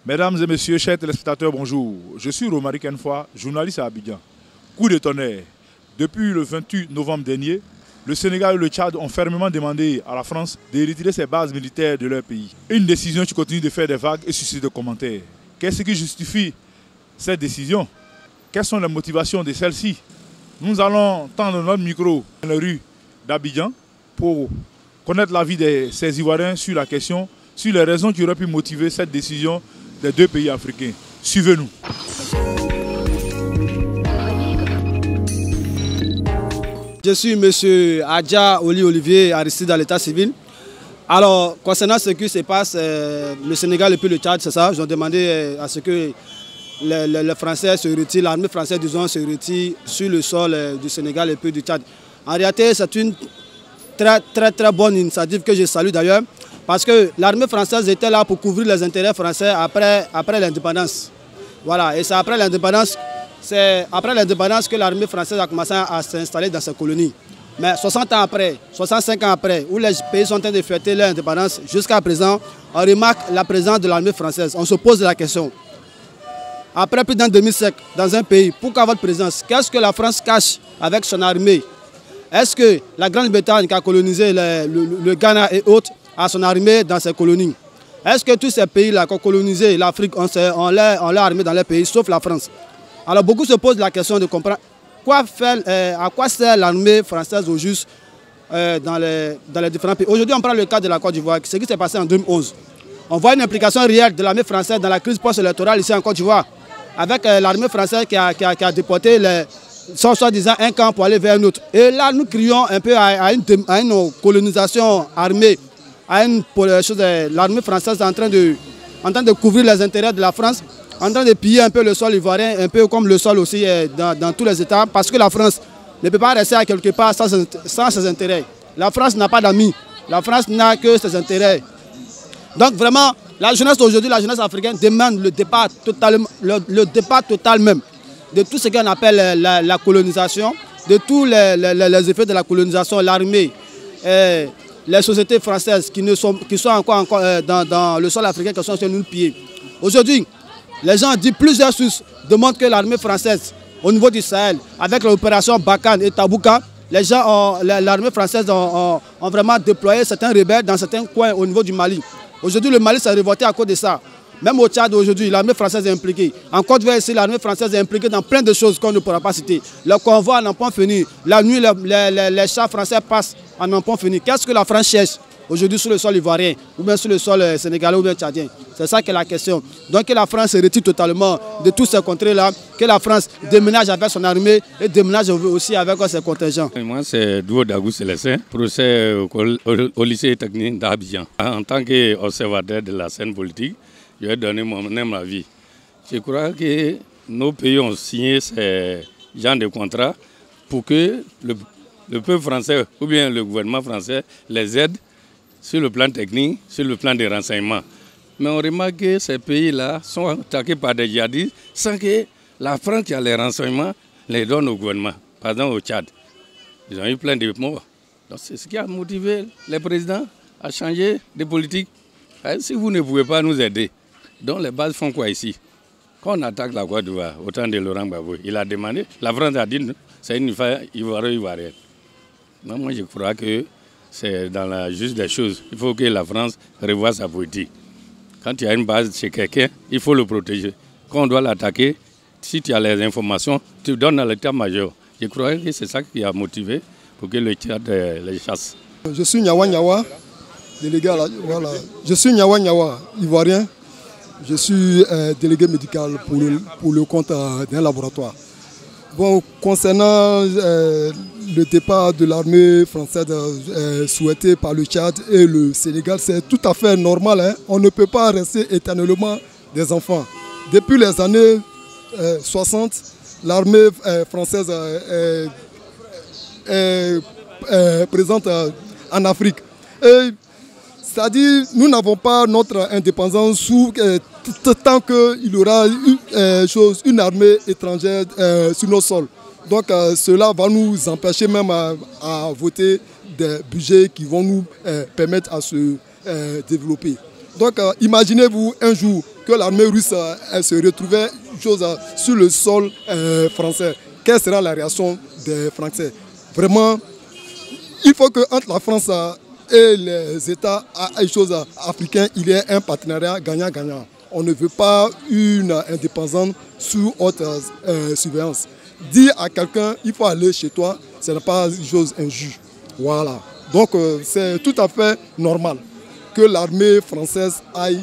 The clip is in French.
Mesdames et messieurs, chers téléspectateurs, bonjour. Je suis Romaric Kenfoua, journaliste à Abidjan. Coup de tonnerre. Depuis le 28 novembre dernier, le Sénégal et le Tchad ont fermement demandé à la France de retirer ses bases militaires de leur pays. Une décision qui continue de faire des vagues et suscite des commentaires. Qu'est-ce qui justifie cette décision? Quelles sont les motivations de celle-ci? Nous allons tendre notre micro dans les rues d'Abidjan pour connaître l'avis de ces Ivoiriens sur la question, sur les raisons qui auraient pu motiver cette décision des deux pays africains. Suivez-nous. Je suis M. Adja Olivier Aristide à l'état civil. Alors, concernant ce qui se passe, le Sénégal et puis le Tchad, c'est ça, ils ont demandé à ce que les Français se retirent, l'armée française, disons, se retire sur le sol du Sénégal et puis du Tchad. En réalité, c'est une très bonne initiative que je salue d'ailleurs, parce que l'armée française était là pour couvrir les intérêts français après l'indépendance. Voilà, et c'est après l'indépendance que l'armée française a commencé à s'installer dans ses colonies. Mais 60 ans après, 65 ans après, où les pays sont en train de fêter leur indépendance, jusqu'à présent, on remarque la présence de l'armée française. On se pose la question. Après plus d'un demi-siècle, dans un pays, pourquoi votre présence? Qu'est-ce que la France cache avec son armée? Est-ce que la Grande-Bretagne qui a colonisé le Ghana et autres a son armée dans ses colonies? Est-ce que tous ces pays-là qui ont colonisé l'Afrique ont leur armée dans leur pays, sauf la France? Alors beaucoup se posent la question de comprendre à quoi sert l'armée française au juste dans les différents pays. Aujourd'hui, on prend le cas de la Côte d'Ivoire, ce qui s'est passé en 2011. On voit une implication réelle de l'armée française dans la crise post-électorale ici en Côte d'Ivoire, avec l'armée française qui a déporté soi-disant un camp pour aller vers un autre. Et là, nous crions un peu à une colonisation armée, l'armée française en train de couvrir les intérêts de la France, en train de piller un peu le sol ivoirien, un peu comme le sol aussi dans tous les États, parce que la France ne peut pas rester à quelque part sans ses intérêts. La France n'a pas d'amis, la France n'a que ses intérêts. Donc vraiment, la jeunesse aujourd'hui, la jeunesse africaine demande le départ total même de tout ce qu'on appelle la colonisation, de tous les effets de la colonisation, l'armée, les sociétés françaises qui sont encore dans le sol africain, qui sont sur nos pieds. Aujourd'hui, les gens disent, plusieurs sources demandent que l'armée française, au niveau du Sahel, avec l'opération Barkhane et Tabouka, l'armée française ont vraiment déployé certains rebelles dans certains coins au niveau du Mali. Aujourd'hui, le Mali s'est révolté à cause de ça. Même au Tchad aujourd'hui, l'armée française est impliquée. En Côte d'Ivoire ici, l'armée française est impliquée dans plein de choses qu'on ne pourra pas citer. Le convoi n'en pas fini. La nuit, les chars français passent en n'en pas fini. Qu'est-ce que la France cherche aujourd'hui sur le sol ivoirien, ou bien sur le sol sénégalais ou bien tchadien? C'est ça qui est la question. Donc que la France se retire totalement de tous ces contrées-là, que la France déménage avec son armée et déménage aussi avec ses contingents. Moi, c'est Douo Dagou Célestin, professeur au lycée technique d'Abidjan. En tant qu'observateur de la scène politique, je vais donner mon avis. Je crois que nos pays ont signé ces genres de contrats pour que le peuple français ou bien le gouvernement français les aide sur le plan technique, sur le plan des renseignements. Mais on remarque que ces pays-là sont attaqués par des djihadistes sans que la France qui a les renseignements les donne au gouvernement. Par exemple au Tchad, ils ont eu plein de morts. Donc c'est ce qui a motivé les présidents à changer de politique. Si vous ne pouvez pas nous aider, donc les bases font quoi ici? Quand on attaque la Côte d'Ivoire, au temps de Laurent Gbagbo, il a demandé, la France a dit c'est une affaire ivoirienne. Moi je crois que c'est dans la juste des choses. Il faut que la France revoie sa politique. Quand il y a une base chez quelqu'un, il faut le protéger. Quand on doit l'attaquer, si tu as les informations, tu donnes à l'état-major. Je crois que c'est ça qui a motivé pour que le Tchad les chasse. Je suis Nyawa Nyawa, délégué voilà. Je suis Nyawa Nyawa, ivoirien. Je suis délégué médical pour le compte d'un laboratoire. Bon, concernant le départ de l'armée française souhaité par le Tchad et le Sénégal, c'est tout à fait normal. Hein? On ne peut pas rester éternellement des enfants. Depuis les années 60, l'armée française est présente en Afrique. C'est-à-dire, nous n'avons pas notre indépendance tant qu'il y aura une armée étrangère sur nos sols. Donc cela va nous empêcher même à voter des budgets qui vont nous permettre à se développer. Donc imaginez-vous un jour que l'armée russe elle se retrouvait sur le sol français, quelle sera la réaction des Français? Vraiment, il faut qu'entre la France et les États africains, il y ait un partenariat gagnant-gagnant. On ne veut pas une indépendance sous haute surveillance. Dire à quelqu'un, il faut aller chez toi, ce n'est pas une chose injuste. Voilà. Donc c'est tout à fait normal que l'armée française aille